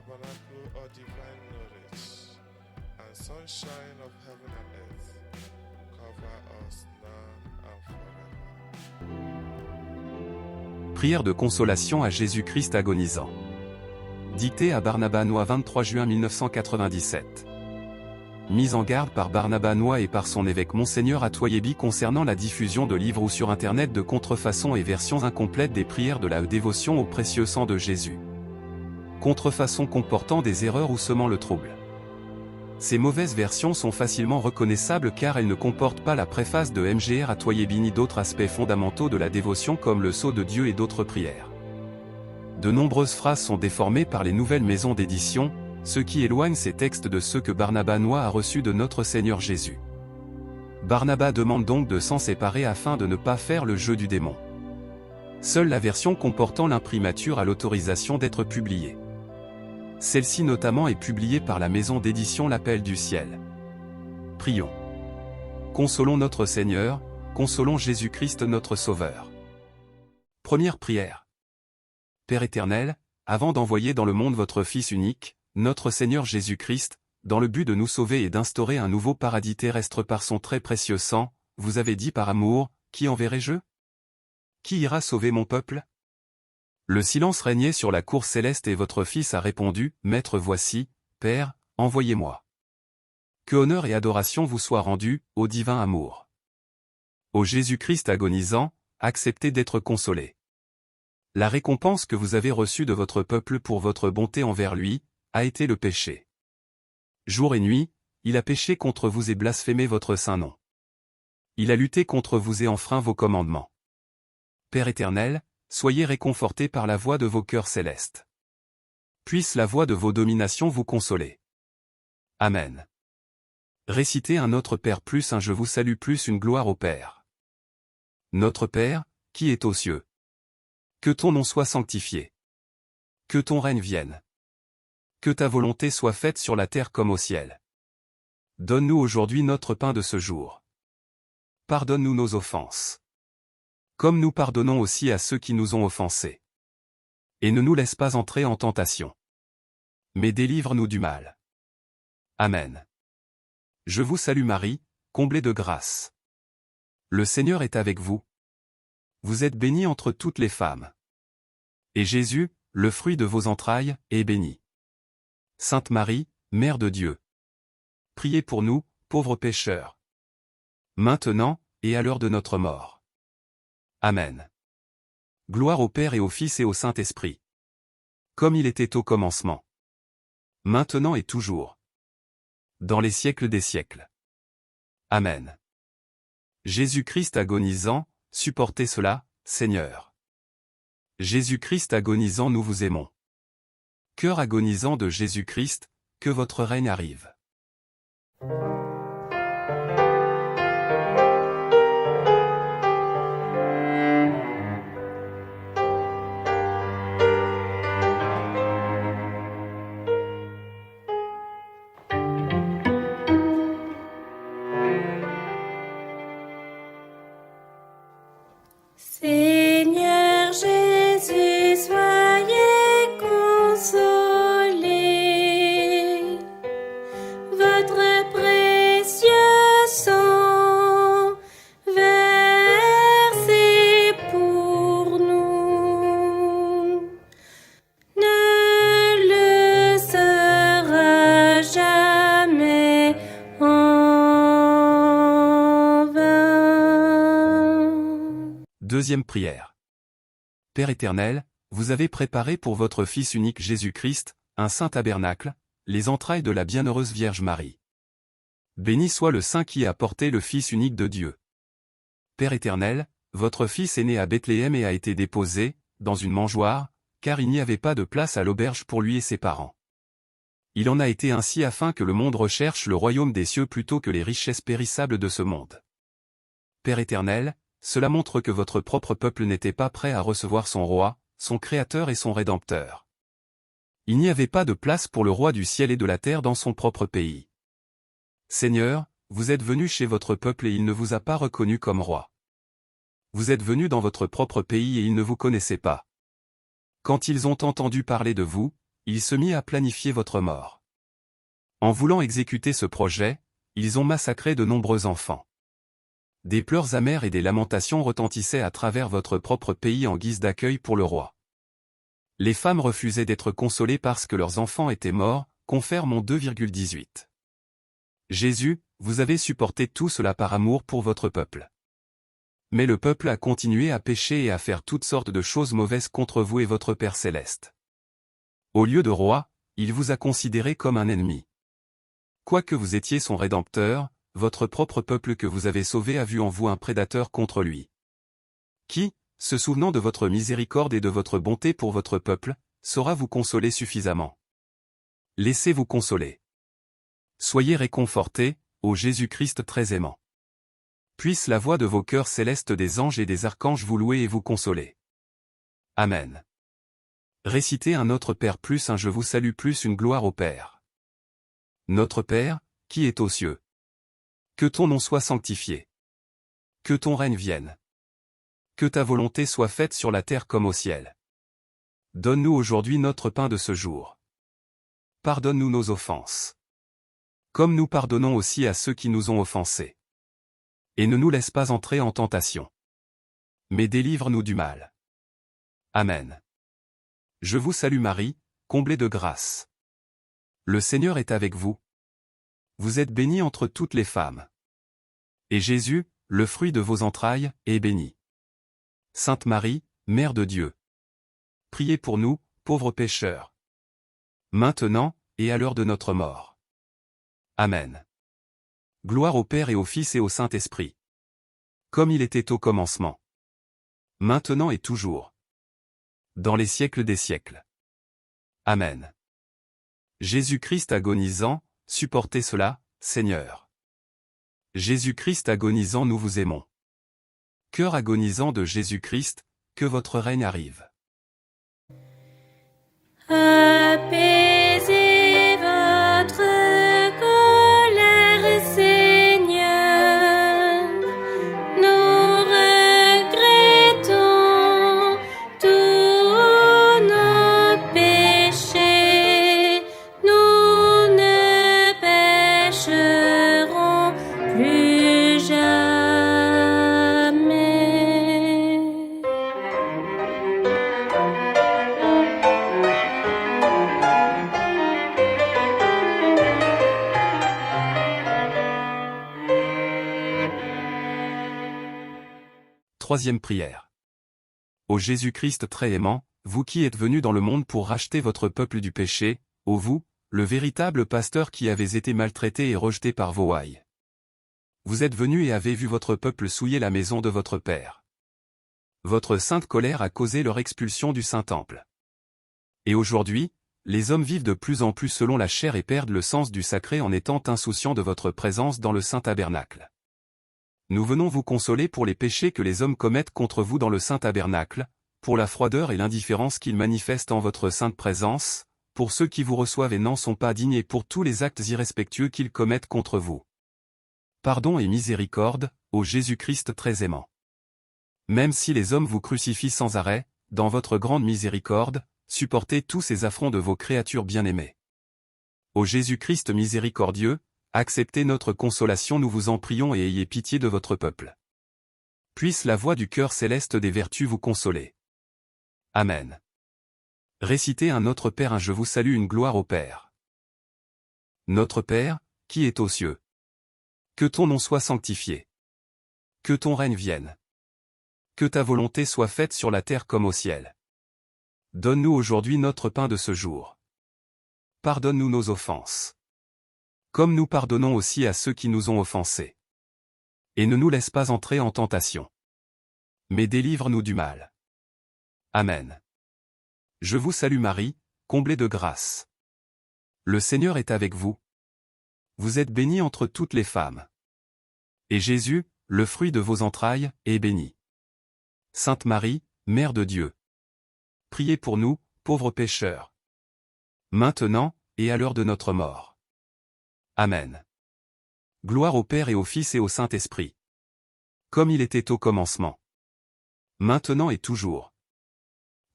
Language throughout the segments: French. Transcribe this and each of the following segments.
tabernacle or divine knowledge, and sunshine of heaven and earth, cover us now and forever. Prière de consolation à Jésus-Christ agonisant. Dictée à Barnabas Noix 23 juin 1997. Mise en garde par Barnabas Noix et par son évêque Monseigneur Atoyebi concernant la diffusion de livres ou sur Internet de contrefaçons et versions incomplètes des prières de la dévotion au précieux sang de Jésus. Contrefaçons comportant des erreurs ou semant le trouble. Ces mauvaises versions sont facilement reconnaissables car elles ne comportent pas la préface de Mgr Atoyebi ni d'autres aspects fondamentaux de la dévotion comme le sceau de Dieu et d'autres prières. De nombreuses phrases sont déformées par les nouvelles maisons d'édition, ce qui éloigne ces textes de ceux que Barnabas Noix a reçus de notre Seigneur Jésus. Barnabas demande donc de s'en séparer afin de ne pas faire le jeu du démon. Seule la version comportant l'imprimature a l'autorisation d'être publiée. Celle-ci notamment est publiée par la maison d'édition L'Appel du Ciel. Prions. Consolons notre Seigneur, consolons Jésus-Christ notre Sauveur. Première prière. Père éternel, avant d'envoyer dans le monde votre Fils unique, notre Seigneur Jésus-Christ, dans le but de nous sauver et d'instaurer un nouveau paradis terrestre par son très précieux sang, vous avez dit par amour, qui enverrai-je? Qui ira sauver mon peuple? Le silence régnait sur la cour céleste et votre Fils a répondu, Maître voici, Père, envoyez-moi. Que honneur et adoration vous soient rendus, ô divin amour. Ô Jésus-Christ agonisant, acceptez d'être consolé. La récompense que vous avez reçue de votre peuple pour votre bonté envers lui, a été le péché. Jour et nuit, il a péché contre vous et blasphémé votre saint nom. Il a lutté contre vous et enfreint vos commandements. Père éternel, soyez réconfortés par la voix de vos cœurs célestes. Puisse la voix de vos dominations vous consoler. Amen. Récitez un Notre Père plus un Je vous salue plus une gloire au Père. Notre Père, qui est aux cieux. Que ton nom soit sanctifié. Que ton règne vienne. Que ta volonté soit faite sur la terre comme au ciel. Donne-nous aujourd'hui notre pain de ce jour. Pardonne-nous nos offenses. Comme nous pardonnons aussi à ceux qui nous ont offensés. Et ne nous laisse pas entrer en tentation. Mais délivre-nous du mal. Amen. Je vous salue Marie, comblée de grâce. Le Seigneur est avec vous. Vous êtes bénie entre toutes les femmes. Et Jésus, le fruit de vos entrailles, est béni. Sainte Marie, Mère de Dieu. Priez pour nous, pauvres pécheurs. Maintenant, et à l'heure de notre mort. Amen. Gloire au Père et au Fils et au Saint-Esprit. Comme il était au commencement. Maintenant et toujours. Dans les siècles des siècles. Amen. Jésus-Christ agonisant, supportez cela, Seigneur. Jésus-Christ agonisant, nous vous aimons. Cœur agonisant de Jésus-Christ, que votre règne arrive. Seigneur Jésus, soyez consolé. Votre précieux sang versé pour nous ne le sera jamais en vain. Deuxième prière. Père éternel, vous avez préparé pour votre Fils unique Jésus-Christ, un saint tabernacle, les entrailles de la bienheureuse Vierge Marie. Béni soit le Saint qui a porté le Fils unique de Dieu. Père éternel, votre Fils est né à Bethléem et a été déposé, dans une mangeoire, car il n'y avait pas de place à l'auberge pour lui et ses parents. Il en a été ainsi afin que le monde recherche le royaume des cieux plutôt que les richesses périssables de ce monde. Père éternel, cela montre que votre propre peuple n'était pas prêt à recevoir son roi, son créateur et son rédempteur. Il n'y avait pas de place pour le roi du ciel et de la terre dans son propre pays. Seigneur, vous êtes venu chez votre peuple et il ne vous a pas reconnu comme roi. Vous êtes venu dans votre propre pays et ils ne vous connaissaient pas. Quand ils ont entendu parler de vous, il se mit à planifier votre mort. En voulant exécuter ce projet, ils ont massacré de nombreux enfants. Des pleurs amers et des lamentations retentissaient à travers votre propre pays en guise d'accueil pour le roi. Les femmes refusaient d'être consolées parce que leurs enfants étaient morts, confère mon 2,18. Jésus, vous avez supporté tout cela par amour pour votre peuple. Mais le peuple a continué à pécher et à faire toutes sortes de choses mauvaises contre vous et votre Père céleste. Au lieu de roi, il vous a considéré comme un ennemi. Quoique vous étiez son rédempteur, votre propre peuple que vous avez sauvé a vu en vous un prédateur contre lui. Qui, se souvenant de votre miséricorde et de votre bonté pour votre peuple, saura vous consoler suffisamment. Laissez-vous consoler. Soyez réconfortés, ô Jésus-Christ très aimant. Puisse la voix de vos cœurs célestes des anges et des archanges vous louer et vous consoler. Amen. Récitez un Notre Père plus un Je vous salue plus une gloire au Père. Notre Père, qui est aux cieux. Que ton nom soit sanctifié. Que ton règne vienne. Que ta volonté soit faite sur la terre comme au ciel. Donne-nous aujourd'hui notre pain de ce jour. Pardonne-nous nos offenses. Comme nous pardonnons aussi à ceux qui nous ont offensés. Et ne nous laisse pas entrer en tentation. Mais délivre-nous du mal. Amen. Je vous salue Marie, comblée de grâce. Le Seigneur est avec vous. Vous êtes bénie entre toutes les femmes. Et Jésus, le fruit de vos entrailles, est béni. Sainte Marie, Mère de Dieu. Priez pour nous, pauvres pécheurs. Maintenant, et à l'heure de notre mort. Amen. Gloire au Père et au Fils et au Saint-Esprit. Comme il était au commencement. Maintenant et toujours. Dans les siècles des siècles. Amen. Jésus-Christ agonisant, supportez cela, Seigneur. Jésus-Christ agonisant, nous vous aimons. Cœur agonisant de Jésus-Christ, que votre règne arrive. Apaisez votre colère, Seigneur. Nous regrettons tous nos péchés. Nous ne pécherons plus jamais. Troisième prière. Ô Jésus-Christ très aimant, vous qui êtes venu dans le monde pour racheter votre peuple du péché, ô vous, le véritable pasteur qui avez été maltraité et rejeté par vos ouailles. Vous êtes venu et avez vu votre peuple souiller la maison de votre Père. Votre sainte colère a causé leur expulsion du Saint-Temple. Et aujourd'hui, les hommes vivent de plus en plus selon la chair et perdent le sens du sacré en étant insouciants de votre présence dans le Saint-Tabernacle. Nous venons vous consoler pour les péchés que les hommes commettent contre vous dans le Saint-Tabernacle, pour la froideur et l'indifférence qu'ils manifestent en votre sainte présence, pour ceux qui vous reçoivent et n'en sont pas dignes et pour tous les actes irrespectueux qu'ils commettent contre vous. Pardon et miséricorde, ô Jésus-Christ très aimant. Même si les hommes vous crucifient sans arrêt, dans votre grande miséricorde, supportez tous ces affronts de vos créatures bien-aimées. Ô Jésus-Christ miséricordieux, acceptez notre consolation, nous vous en prions, et ayez pitié de votre peuple. Puisse la voix du cœur céleste des vertus vous consoler. Amen. Récitez un Notre Père un Je vous salue une gloire au Père. Notre Père, qui est aux cieux. Que ton nom soit sanctifié. Que ton règne vienne. Que ta volonté soit faite sur la terre comme au ciel. Donne-nous aujourd'hui notre pain de ce jour. Pardonne-nous nos offenses. Comme nous pardonnons aussi à ceux qui nous ont offensés. Et ne nous laisse pas entrer en tentation. Mais délivre-nous du mal. Amen. Je vous salue Marie, comblée de grâce. Le Seigneur est avec vous. Vous êtes bénie entre toutes les femmes. Et Jésus, le fruit de vos entrailles, est béni. Sainte Marie, Mère de Dieu. Priez pour nous, pauvres pécheurs. Maintenant, et à l'heure de notre mort. Amen. Gloire au Père et au Fils et au Saint-Esprit. Comme il était au commencement. Maintenant et toujours.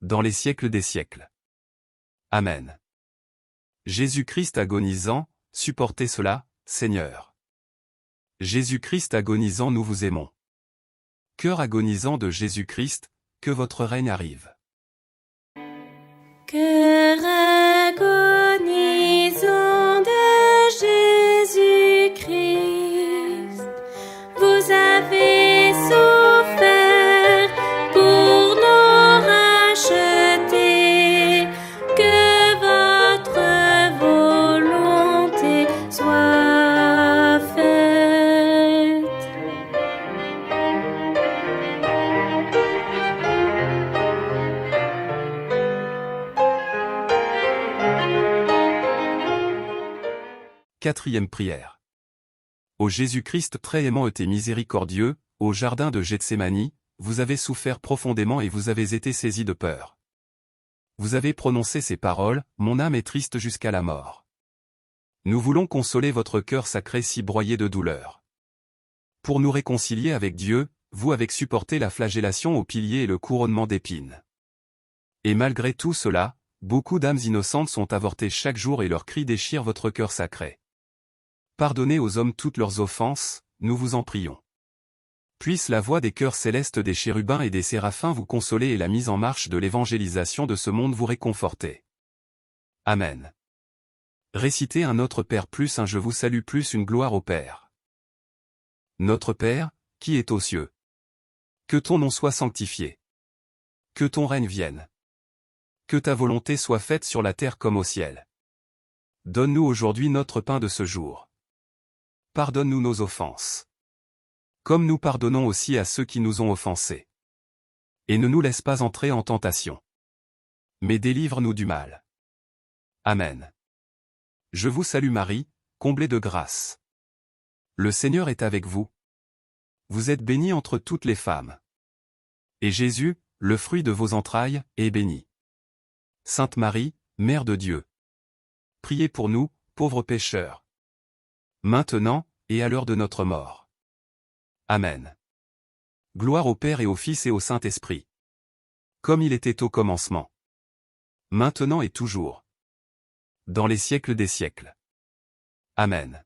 Dans les siècles des siècles. Amen. Jésus-Christ agonisant, supportez cela, Seigneur. Jésus-Christ agonisant, nous vous aimons. Cœur agonisant de Jésus-Christ, que votre règne arrive. Cœur agonisant de Jésus-Christ, vous avez souffert pour nous racheter, que votre volonté soit faite. Quatrième prière. Ô Jésus-Christ très aimant et miséricordieux, au jardin de Gethsémani, vous avez souffert profondément et vous avez été saisi de peur. Vous avez prononcé ces paroles, mon âme est triste jusqu'à la mort. Nous voulons consoler votre cœur sacré si broyé de douleur. Pour nous réconcilier avec Dieu, vous avez supporté la flagellation au pilier et le couronnement d'épines. Et malgré tout cela, beaucoup d'âmes innocentes sont avortées chaque jour et leurs cris déchirent votre cœur sacré. Pardonnez aux hommes toutes leurs offenses, nous vous en prions. Puisse la voix des chœurs célestes des chérubins et des séraphins vous consoler et la mise en marche de l'évangélisation de ce monde vous réconforter. Amen. Récitez un Notre Père plus un Je vous salue plus une gloire au Père. Notre Père, qui est aux cieux. Que ton nom soit sanctifié. Que ton règne vienne. Que ta volonté soit faite sur la terre comme au ciel. Donne-nous aujourd'hui notre pain de ce jour. Pardonne-nous nos offenses. Comme nous pardonnons aussi à ceux qui nous ont offensés. Et ne nous laisse pas entrer en tentation. Mais délivre-nous du mal. Amen. Je vous salue Marie, comblée de grâce. Le Seigneur est avec vous. Vous êtes bénie entre toutes les femmes. Et Jésus, le fruit de vos entrailles, est béni. Sainte Marie, Mère de Dieu. Priez pour nous, pauvres pécheurs. Maintenant, et à l'heure de notre mort. Amen. Gloire au Père et au Fils et au Saint-Esprit. Comme il était au commencement. Maintenant et toujours. Dans les siècles des siècles. Amen.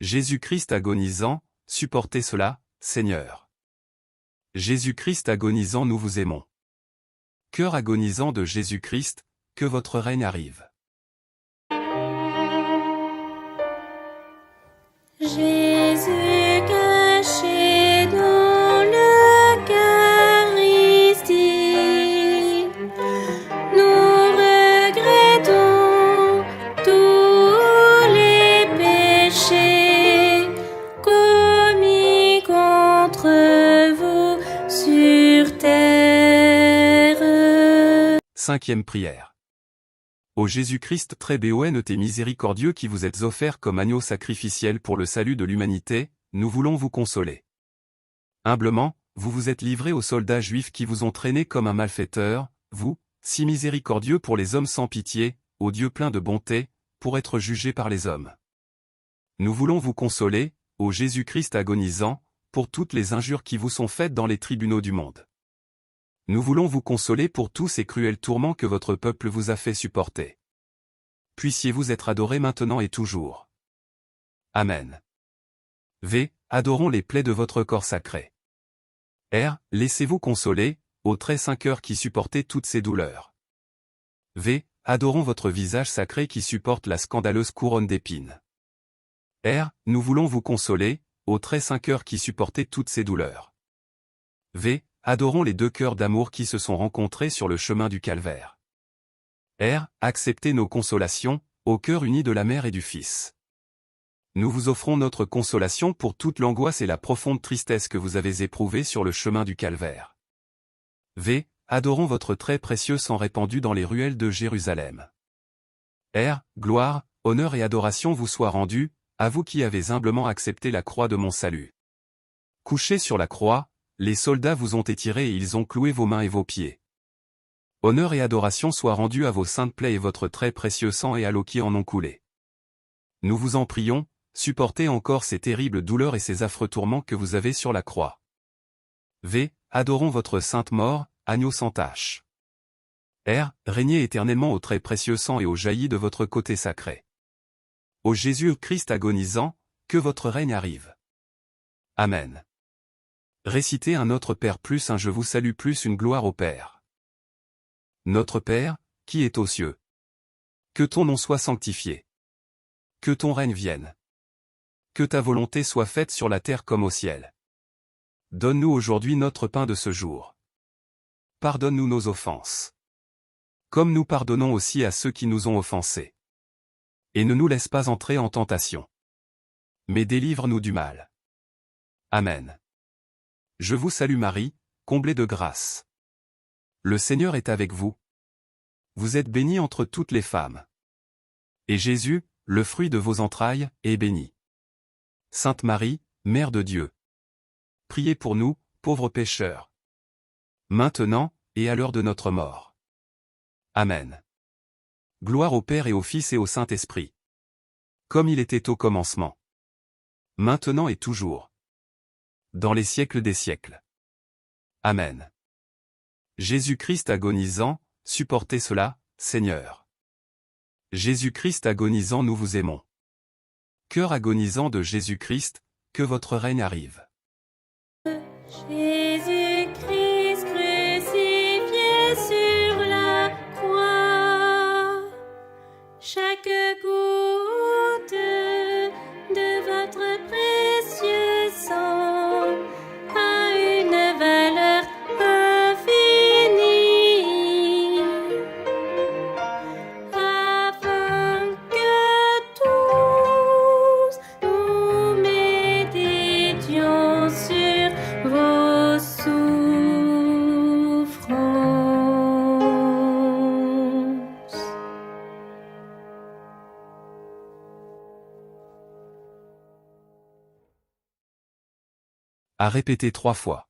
Jésus-Christ agonisant, supportez cela, Seigneur. Jésus-Christ agonisant, nous vous aimons. Cœur agonisant de Jésus-Christ, que votre règne arrive. Jésus caché dans l'Eucharistie, nous regrettons tous les péchés commis contre vous sur terre. Cinquième prière. Ô Jésus-Christ très béoun et miséricordieux qui vous êtes offert comme agneau sacrificiel pour le salut de l'humanité, nous voulons vous consoler. Humblement, vous vous êtes livré aux soldats juifs qui vous ont traîné comme un malfaiteur, vous, si miséricordieux pour les hommes sans pitié, ô Dieu plein de bonté, pour être jugé par les hommes. Nous voulons vous consoler, ô Jésus-Christ agonisant, pour toutes les injures qui vous sont faites dans les tribunaux du monde. Nous voulons vous consoler pour tous ces cruels tourments que votre peuple vous a fait supporter. Puissiez-vous être adorés maintenant et toujours. Amen. V. Adorons les plaies de votre corps sacré. R. Laissez-vous consoler, ô très saint cœur qui supportez toutes ces douleurs. V. Adorons votre visage sacré qui supporte la scandaleuse couronne d'épines. R. Nous voulons vous consoler, ô très saint cœur qui supportez toutes ces douleurs. V. Adorons les deux cœurs d'amour qui se sont rencontrés sur le chemin du calvaire. R. Acceptez nos consolations, au cœur uni de la Mère et du Fils. Nous vous offrons notre consolation pour toute l'angoisse et la profonde tristesse que vous avez éprouvée sur le chemin du calvaire. V. Adorons votre très précieux sang répandu dans les ruelles de Jérusalem. R. Gloire, honneur et adoration vous soient rendus, à vous qui avez humblement accepté la croix de mon salut. Couchés sur la croix, les soldats vous ont étiré et ils ont cloué vos mains et vos pieds. Honneur et adoration soient rendus à vos saintes plaies et votre très précieux sang et à l'eau qui en ont coulé. Nous vous en prions, supportez encore ces terribles douleurs et ces affreux tourments que vous avez sur la croix. V. Adorons votre sainte mort, agneau sans tache. régnez éternellement au très précieux sang et au jailli de votre côté sacré. Ô Jésus-Christ agonisant, que votre règne arrive. Amen. Récitez un Notre Père plus un Je vous salue plus une gloire au Père. Notre Père, qui est aux cieux. Que ton nom soit sanctifié. Que ton règne vienne. Que ta volonté soit faite sur la terre comme au ciel. Donne-nous aujourd'hui notre pain de ce jour. Pardonne-nous nos offenses. Comme nous pardonnons aussi à ceux qui nous ont offensés. Et ne nous laisse pas entrer en tentation. Mais délivre-nous du mal. Amen. Je vous salue Marie, comblée de grâce. Le Seigneur est avec vous. Vous êtes bénie entre toutes les femmes. Et Jésus, le fruit de vos entrailles, est béni. Sainte Marie, Mère de Dieu. Priez pour nous, pauvres pécheurs. Maintenant, et à l'heure de notre mort. Amen. Gloire au Père et au Fils et au Saint-Esprit. Comme il était au commencement. Maintenant et toujours. Dans les siècles des siècles. Amen. Jésus-Christ agonisant, supportez cela, Seigneur. Jésus-Christ agonisant, nous vous aimons. Cœur agonisant de Jésus-Christ, que votre règne arrive. Jésus-Christ crucifié sur la croix, chaque goutte de votre précieux sang a une valeur infinie, afin que tous nous méditions sur vos souffrances. À répéter 3 fois.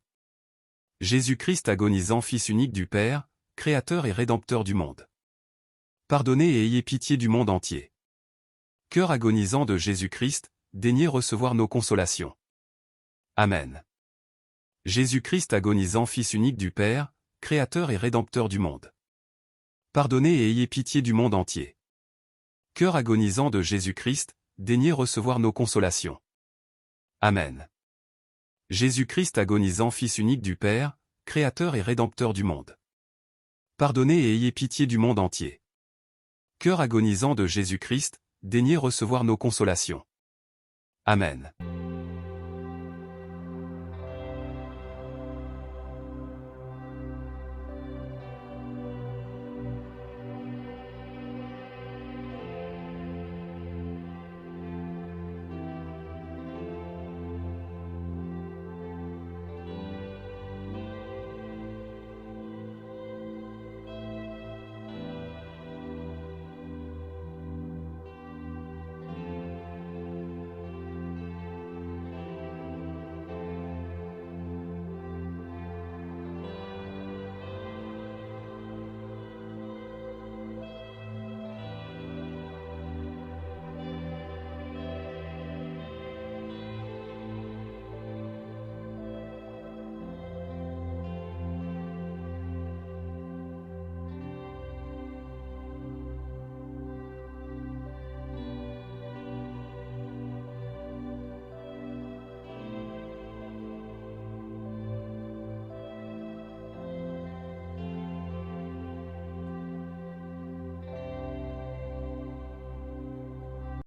Jésus-Christ agonisant, Fils unique du Père, Créateur et Rédempteur du monde. Pardonnez et ayez pitié du monde entier. Cœur agonisant de Jésus-Christ, daignez recevoir nos consolations. Amen. Jésus-Christ agonisant, Fils unique du Père, Créateur et Rédempteur du monde. Pardonnez et ayez pitié du monde entier. Cœur agonisant de Jésus-Christ, daignez recevoir nos consolations. Amen. Jésus-Christ agonisant, Fils unique du Père, Créateur et Rédempteur du monde. Pardonnez et ayez pitié du monde entier. Cœur agonisant de Jésus-Christ, daignez recevoir nos consolations. Amen.